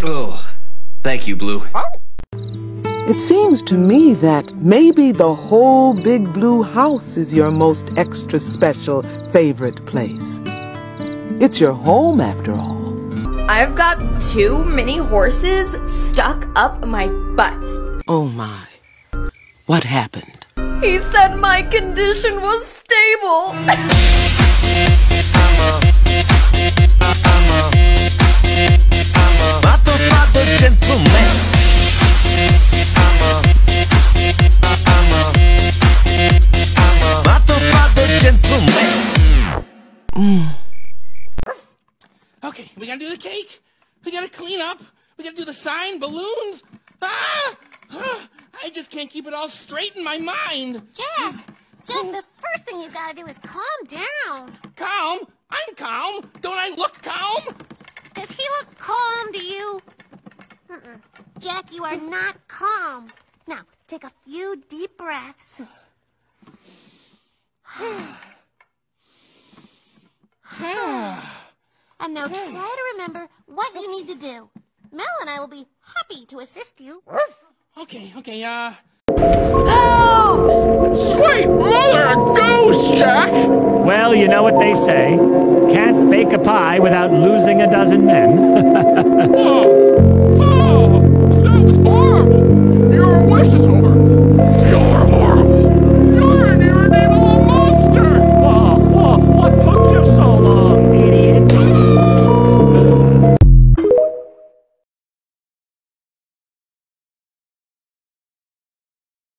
Oh, thank you, Blue. It seems to me that maybe the whole big blue house is your most extra special favorite place. It's your home, after all. I've got 2 mini horses stuck up my butt. Oh my. What happened? He said my condition was stable. Okay, we gotta do the cake. We gotta clean up. We gotta do the sign, balloons. I just can't keep it all straight in my mind. Jeff, the first thing you gotta do is calm down. Calm? I'm calm. Don't I look calm? Does he look calm to you? Jack, you are not calm. Now, take a few deep breaths. And now try to remember what you need to do. Mel and I will be happy to assist you. Okay, Help! Sweet mother, a ghost, Jack! Well, you know what they say. Can't bake a pie without losing a dozen men. Oh, that was horrible. Your wish is horrible.